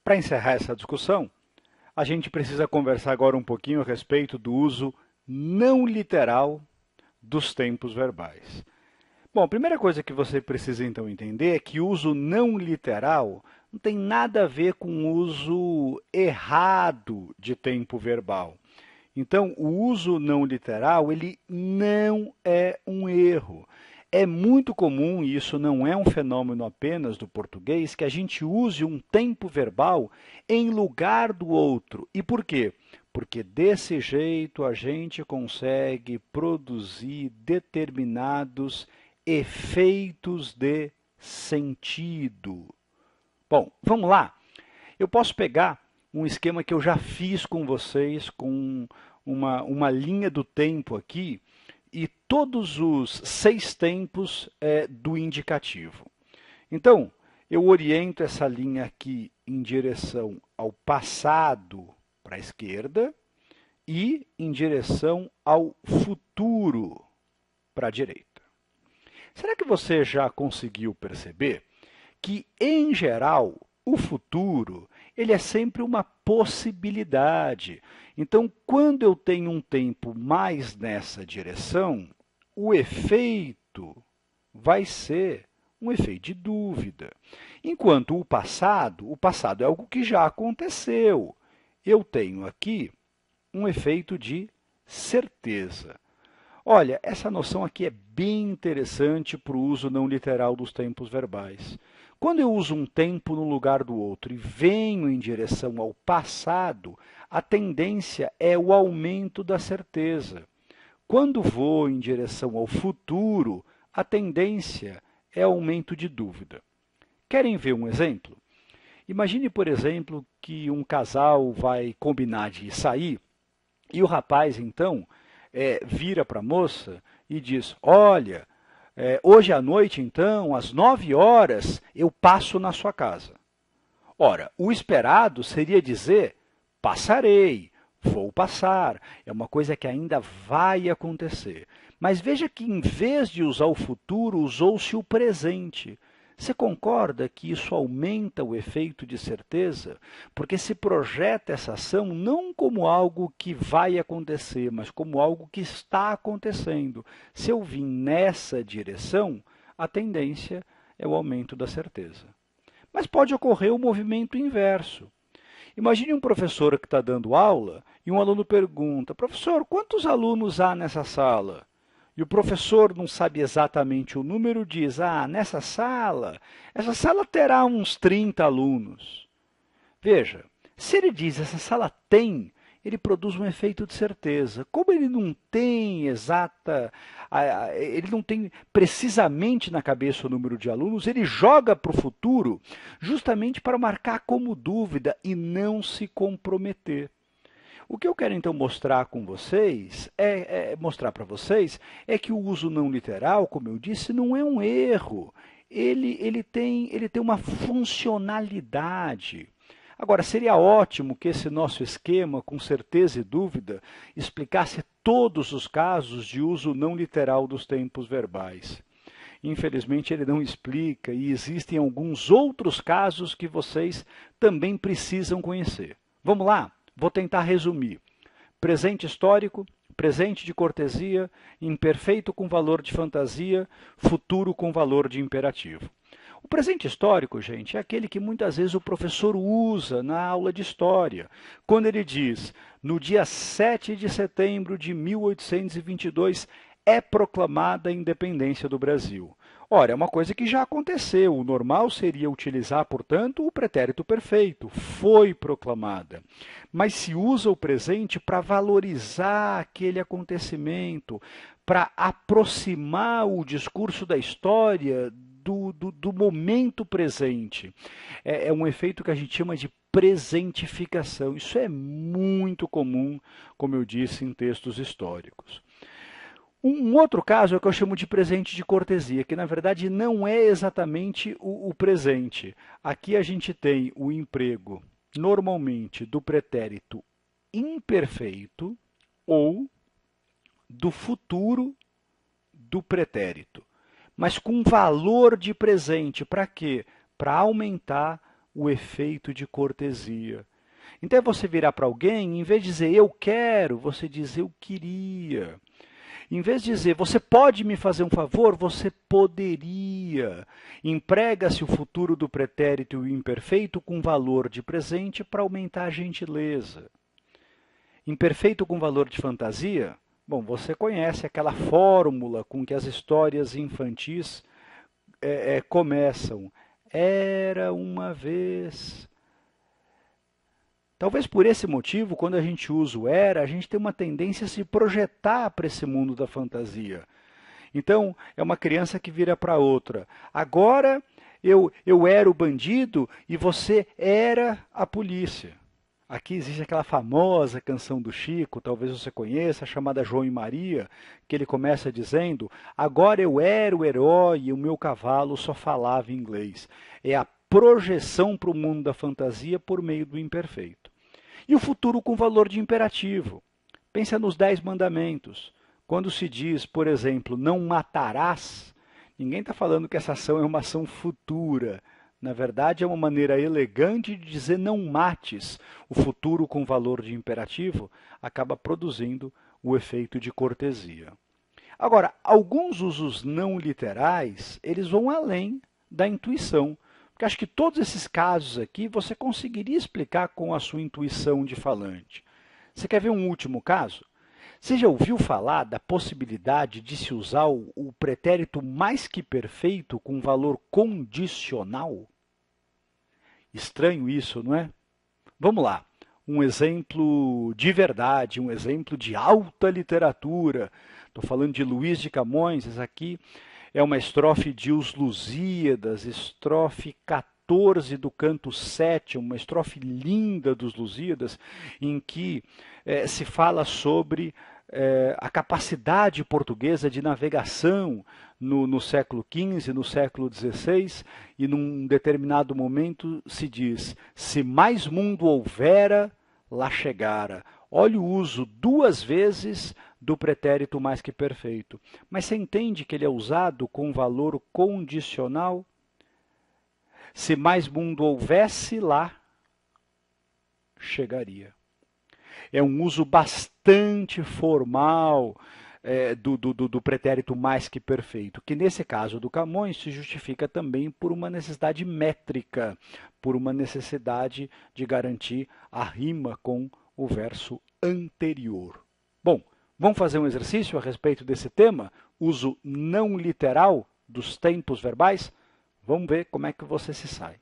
Para encerrar essa discussão, a gente precisa conversar agora um pouquinho a respeito do uso não literal dos tempos verbais. Bom, a primeira coisa que você precisa então entender é que o uso não literal não tem nada a ver com o uso errado de tempo verbal. Então, o uso não literal, ele não é um erro. É muito comum, e isso não é um fenômeno apenas do português, que a gente use um tempo verbal em lugar do outro. E por quê? Porque desse jeito a gente consegue produzir determinados efeitos de sentido. Bom, vamos lá. Eu posso pegar um esquema que eu já fiz com vocês, com uma linha do tempo aqui, e todos os 6 tempos do indicativo. Então, eu oriento essa linha aqui em direção ao passado para a esquerda e em direção ao futuro para a direita. Será que você já conseguiu perceber que, em geral, o futuro ele é sempre uma possibilidade? Então, quando eu tenho um tempo mais nessa direção, o efeito vai ser um efeito de dúvida. Enquanto o passado é algo que já aconteceu. Eu tenho aqui um efeito de certeza. Olha, essa noção aqui é bem interessante para o uso não literal dos tempos verbais. Quando eu uso um tempo no lugar do outro e venho em direção ao passado, a tendência é o aumento da certeza. Quando vou em direção ao futuro, a tendência é aumento de dúvida. Querem ver um exemplo? Imagine, por exemplo, que um casal vai combinar de sair e o rapaz, então, vira para a moça e diz, olha, hoje à noite, então, às 9 horas, eu passo na sua casa. Ora, o esperado seria dizer, passarei, vou passar, é uma coisa que ainda vai acontecer. Mas veja que, em vez de usar o futuro, usou-se o presente. Você concorda que isso aumenta o efeito de certeza? Porque se projeta essa ação não como algo que vai acontecer, mas como algo que está acontecendo. Se eu vim nessa direção, a tendência é o aumento da certeza. Mas pode ocorrer o movimento inverso. Imagine um professor que está dando aula e um aluno pergunta, professor, quantos alunos há nessa sala? E o professor não sabe exatamente o número, diz, nessa sala, essa sala terá uns 30 alunos. Veja, se ele diz, essa sala tem, ele produz um efeito de certeza. Como ele não tem ele não tem precisamente na cabeça o número de alunos, ele joga para o futuro justamente para marcar como dúvida e não se comprometer. O que eu quero então mostrar com vocês, mostrar para vocês, é que o uso não literal, como eu disse, não é um erro. Ele tem uma funcionalidade. Agora, seria ótimo que esse nosso esquema, com certeza e dúvida, explicasse todos os casos de uso não literal dos tempos verbais. Infelizmente, ele não explica e existem alguns outros casos que vocês também precisam conhecer. Vamos lá? Vou tentar resumir. Presente histórico, presente de cortesia, imperfeito com valor de fantasia, futuro com valor de imperativo. O presente histórico, gente, é aquele que muitas vezes o professor usa na aula de história, quando ele diz, no dia 7 de setembro de 1822, é proclamada a independência do Brasil. Ora, é uma coisa que já aconteceu. O normal seria utilizar, portanto, o pretérito perfeito. Foi proclamada. Mas se usa o presente para valorizar aquele acontecimento, para aproximar o discurso da história do momento presente. É um efeito que a gente chama de presentificação. Isso é muito comum, como eu disse, em textos históricos. Um outro caso é o que eu chamo de presente de cortesia, que na verdade não é exatamente o presente. Aqui a gente tem o emprego, normalmente, do pretérito imperfeito ou do futuro do pretérito, mas com valor de presente. Para quê? Para aumentar o efeito de cortesia. Então é você virar para alguém, em vez de dizer eu quero, você diz eu queria. Em vez de dizer você pode me fazer um favor, você poderia. Emprega-se o futuro do pretérito e o imperfeito com valor de presente para aumentar a gentileza. Imperfeito com valor de fantasia? Bom, você conhece aquela fórmula com que as histórias infantis começam. Era uma vez. Talvez por esse motivo, quando a gente usa o era, a gente tem uma tendência a se projetar para esse mundo da fantasia. Então, é uma criança que vira para outra. Agora eu era o bandido e você era a polícia. Aqui existe aquela famosa canção do Chico, talvez você conheça, chamada João e Maria, que ele começa dizendo: agora eu era o herói e o meu cavalo só falava inglês. É a projeção para o mundo da fantasia por meio do imperfeito. E o futuro com valor de imperativo. Pensa nos 10 mandamentos. Quando se diz, por exemplo, não matarás, ninguém está falando que essa ação é uma ação futura. Na verdade, é uma maneira elegante de dizer não mates. O futuro com valor de imperativo acaba produzindo o efeito de cortesia. Agora, alguns usos não literais, eles vão além da intuição. Porque acho que todos esses casos aqui você conseguiria explicar com a sua intuição de falante. Você quer ver um último caso? Você já ouviu falar da possibilidade de se usar o pretérito mais que perfeito com valor condicional? Estranho isso, não é? Vamos lá. Um exemplo de verdade, um exemplo de alta literatura. Estou falando de Luís de Camões, essa aqui é uma estrofe de Os Lusíadas, estrofe 14 do canto 7, uma estrofe linda dos Lusíadas, em que se fala sobre a capacidade portuguesa de navegação no século XV, no século XVI, e num determinado momento se diz: se mais mundo houvera, lá chegara. Olha o uso 2 vezes do pretérito mais que perfeito. Mas você entende que ele é usado com valor condicional? Se mais mundo houvesse, lá chegaria. É um uso bastante formal do pretérito mais que perfeito, que nesse caso do Camões se justifica também por uma necessidade métrica, por uma necessidade de garantir a rima com o verso anterior. Bom, vamos fazer um exercício a respeito desse tema, uso não literal dos tempos verbais? Vamos ver como é que você se sai.